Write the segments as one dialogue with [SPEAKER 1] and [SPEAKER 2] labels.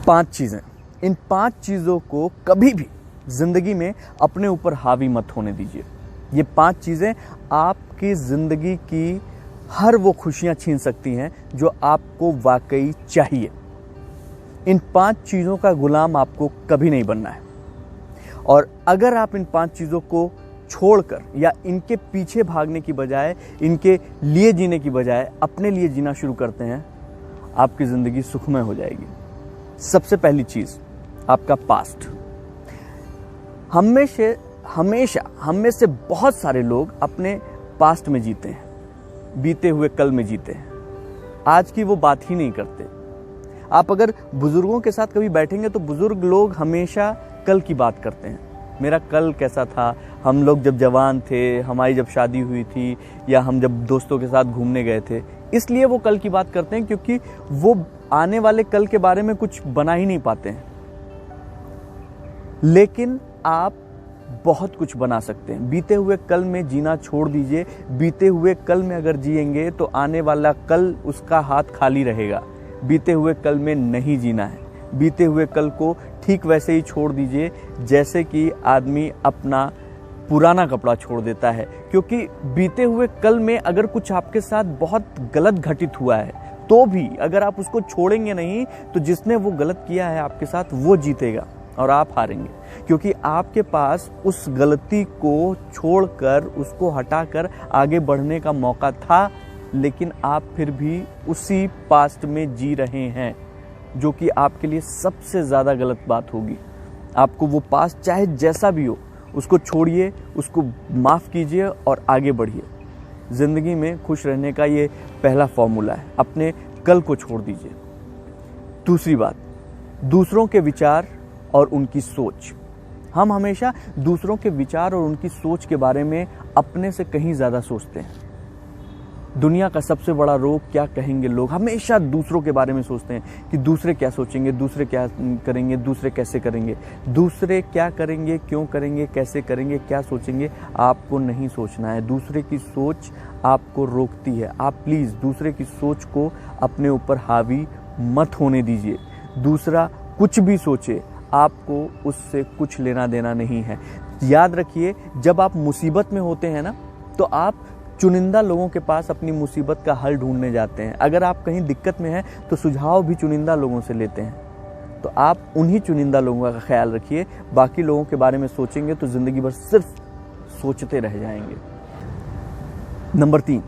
[SPEAKER 1] 5 चीज़ें, इन 5 चीज़ों को कभी भी ज़िंदगी में अपने ऊपर हावी मत होने दीजिए। ये 5 चीज़ें आपकी ज़िंदगी की हर वो खुशियाँ छीन सकती हैं जो आपको वाकई चाहिए। इन 5 चीज़ों का गुलाम आपको कभी नहीं बनना है। और अगर आप इन 5 चीज़ों को छोड़कर या इनके पीछे भागने की बजाय, इनके लिए जीने की बजाय अपने लिए जीना शुरू करते हैं, आपकी ज़िंदगी सुखमय हो जाएगी। सबसे पहली चीज़, आपका पास्ट। हमेशा हम में से बहुत सारे लोग अपने पास्ट में जीते हैं, बीते हुए कल में जीते हैं, आज की वो बात ही नहीं करते। आप अगर बुजुर्गों के साथ कभी बैठेंगे तो बुजुर्ग लोग हमेशा कल की बात करते हैं। मेरा कल कैसा था, हम लोग जब जवान थे, हमारी जब शादी हुई थी, या हम जब दोस्तों के साथ घूमने गए थे। इसलिए वो कल की बात करते हैं क्योंकि वो आने वाले कल के बारे में कुछ बना ही नहीं पाते हैं। लेकिन आप बहुत कुछ बना सकते हैं। बीते हुए कल में जीना छोड़ दीजिए। बीते हुए कल में अगर जिएंगे तो आने वाला कल उसका हाथ खाली रहेगा। बीते हुए कल में नहीं जीना है। बीते हुए कल को ठीक वैसे ही छोड़ दीजिए जैसे कि आदमी अपना पुराना कपड़ा छोड़ देता है। क्योंकि बीते हुए कल में अगर कुछ आपके साथ बहुत गलत घटित हुआ है तो भी अगर आप उसको छोड़ेंगे नहीं तो जिसने वो गलत किया है आपके साथ वो जीतेगा और आप हारेंगे। क्योंकि आपके पास उस गलती को छोड़कर, उसको हटाकर आगे बढ़ने का मौका था, लेकिन आप फिर भी उसी पास्ट में जी रहे हैं, जो कि आपके लिए सबसे ज़्यादा गलत बात होगी। आपको वो पास्ट चाहे जैसा भी हो उसको छोड़िए, उसको माफ़ कीजिए और आगे बढ़िए। ज़िंदगी में खुश रहने का ये पहला फॉर्मूला है, अपने कल को छोड़ दीजिए। दूसरी बात, दूसरों के विचार और उनकी सोच। हम हमेशा दूसरों के विचार और उनकी सोच के बारे में अपने से कहीं ज़्यादा सोचते हैं। दुनिया का सबसे बड़ा रोग क्या कहेंगे लोग, हमेशा दूसरों के बारे में सोचते हैं कि दूसरे क्या सोचेंगे, दूसरे क्या करेंगे, दूसरे कैसे करेंगे, दूसरे क्या करेंगे, क्यों करेंगे, कैसे करेंगे, क्या सोचेंगे। आपको नहीं सोचना है। दूसरे की सोच आपको रोकती है। आप प्लीज़ दूसरे की सोच को अपने ऊपर हावी मत होने दीजिए। दूसरा कुछ भी सोचे, आपको उससे कुछ लेना देना नहीं है। याद रखिए, जब आप मुसीबत में होते हैं ना, तो आप चुनिंदा लोगों के पास अपनी मुसीबत का हल ढूंढने जाते हैं। अगर आप कहीं दिक्कत में हैं तो सुझाव भी चुनिंदा लोगों से लेते हैं। तो आप उन्हीं चुनिंदा लोगों का ख्याल रखिए। बाकी लोगों के बारे में सोचेंगे तो जिंदगी भर सिर्फ सोचते रह जाएंगे। नंबर 3,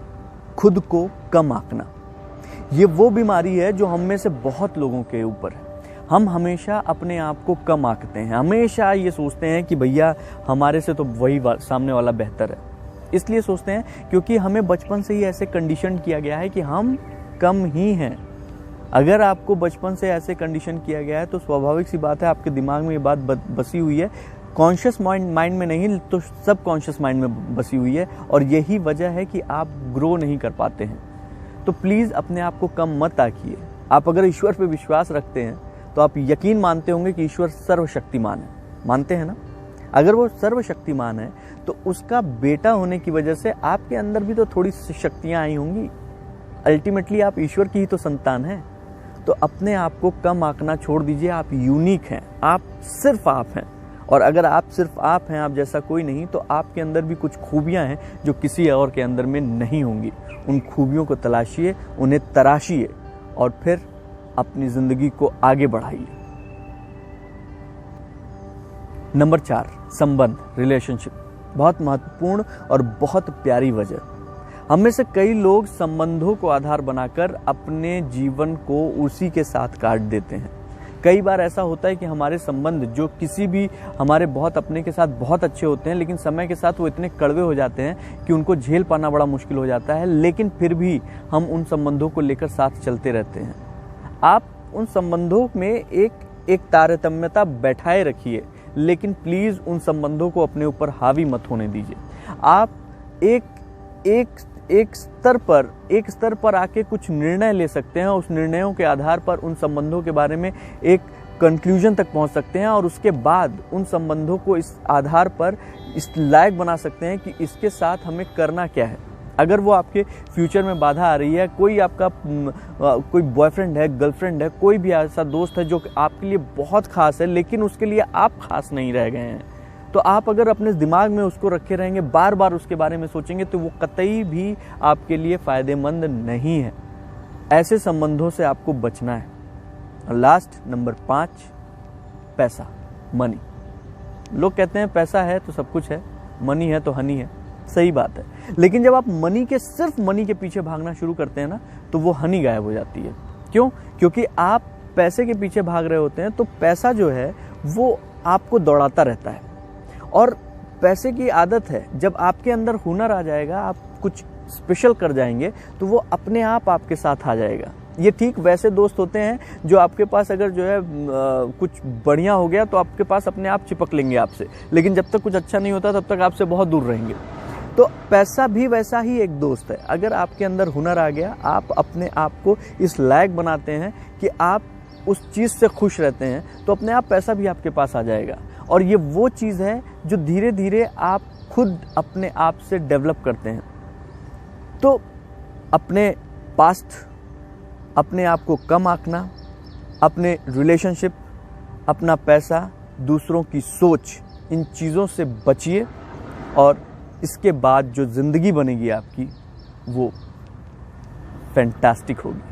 [SPEAKER 1] खुद को कम आंकना। ये वो बीमारी है जो हम में से बहुत लोगों के ऊपर है। हम हमेशा अपने आप को कम आंकते हैं। हमेशा ये सोचते हैं कि भैया हमारे से तो वही सामने वाला बेहतर है। इसलिए सोचते हैं क्योंकि हमें बचपन से ही ऐसे कंडीशन किया गया है कि हम कम ही हैं। अगर आपको बचपन से ऐसे कंडीशन किया गया है तो स्वाभाविक सी बात है आपके दिमाग में ये बात बसी हुई है। कॉन्शियस माइंड में नहीं तो सब कॉन्शियस माइंड में बसी हुई है, और यही वजह है कि आप ग्रो नहीं कर पाते हैं। तो प्लीज़ अपने आप को कम मत आंकिए। आप अगर ईश्वर पे विश्वास रखते हैं तो आप यकीन मानते होंगे कि ईश्वर सर्वशक्तिमान है। मानते हैं ना? अगर वो सर्वशक्तिमान है तो उसका बेटा होने की वजह से आपके अंदर भी तो थोड़ी शक्तियां आई होंगी। अल्टीमेटली आप ईश्वर की ही तो संतान हैं। तो अपने आप को कम आंकना छोड़ दीजिए। आप यूनिक हैं, आप सिर्फ आप हैं। और अगर आप सिर्फ आप हैं, आप जैसा कोई नहीं, तो आपके अंदर भी कुछ खूबियां हैं जो किसी और के अंदर में नहीं होंगी। उन खूबियों को तलाशिए, उन्हें तराशिए और फिर अपनी जिंदगी को आगे बढ़ाइए। नंबर 4, संबंध, रिलेशनशिप। बहुत महत्वपूर्ण और बहुत प्यारी वजह। हम में से कई लोग संबंधों को आधार बनाकर अपने जीवन को उसी के साथ काट देते हैं। कई बार ऐसा होता है कि हमारे संबंध जो किसी भी हमारे बहुत अपने के साथ बहुत अच्छे होते हैं, लेकिन समय के साथ वो इतने कड़वे हो जाते हैं कि उनको झेल पाना बड़ा मुश्किल हो जाता है। लेकिन फिर भी हम उन संबंधों को लेकर साथ चलते रहते हैं। आप उन संबंधों में एक तारतम्यता बैठाए रखिए, लेकिन प्लीज़ उन संबंधों को अपने ऊपर हावी मत होने दीजिए। आप एक स्तर पर आके कुछ निर्णय ले सकते हैं। उस निर्णयों के आधार पर उन संबंधों के बारे में एक कंक्लूजन तक पहुंच सकते हैं, और उसके बाद उन संबंधों को इस आधार पर इस लायक बना सकते हैं कि इसके साथ हमें करना क्या है। अगर वो आपके फ्यूचर में बाधा आ रही है, कोई आपका कोई बॉयफ्रेंड है, गर्लफ्रेंड है, कोई भी ऐसा दोस्त है जो आपके लिए बहुत खास है लेकिन उसके लिए आप खास नहीं रह गए हैं, तो आप अगर अपने दिमाग में उसको रखे रहेंगे, बार बार उसके बारे में सोचेंगे, तो वो कतई भी आपके लिए फ़ायदेमंद नहीं है। ऐसे संबंधों से आपको बचना है। और लास्ट नंबर 5, पैसा, मनी। लोग कहते हैं पैसा है तो सब कुछ है, मनी है तो हनी है। सही बात है, लेकिन जब आप मनी के सिर्फ मनी के पीछे भागना शुरू करते हैं ना, तो वो हनी गायब हो जाती है। क्यों? क्योंकि आप पैसे के पीछे भाग रहे होते हैं, तो पैसा जो है वो आपको दौड़ाता रहता है। और पैसे की आदत है, जब आपके अंदर हुनर आ जाएगा, आप कुछ स्पेशल कर जाएंगे, तो वो अपने आप आपके साथ आ जाएगा। ये ठीक वैसे दोस्त होते हैं जो आपके पास अगर जो है कुछ बढ़िया हो गया तो आपके पास अपने आप चिपक लेंगे आपसे, लेकिन जब तक कुछ अच्छा नहीं होता तब तक आपसे बहुत दूर रहेंगे। तो पैसा भी वैसा ही एक दोस्त है। अगर आपके अंदर हुनर आ गया, आप अपने आप को इस लायक बनाते हैं कि आप उस चीज़ से खुश रहते हैं, तो अपने आप पैसा भी आपके पास आ जाएगा। और ये वो चीज़ है जो धीरे धीरे आप खुद अपने आप से डेवलप करते हैं। तो अपने पास्ट, अपने आप को कम आंकना, अपने रिलेशनशिप, अपना पैसा, दूसरों की सोच, इन चीज़ों से बचिए और इसके बाद जो ज़िंदगी बनेगी आपकी वो फैंटास्टिक होगी।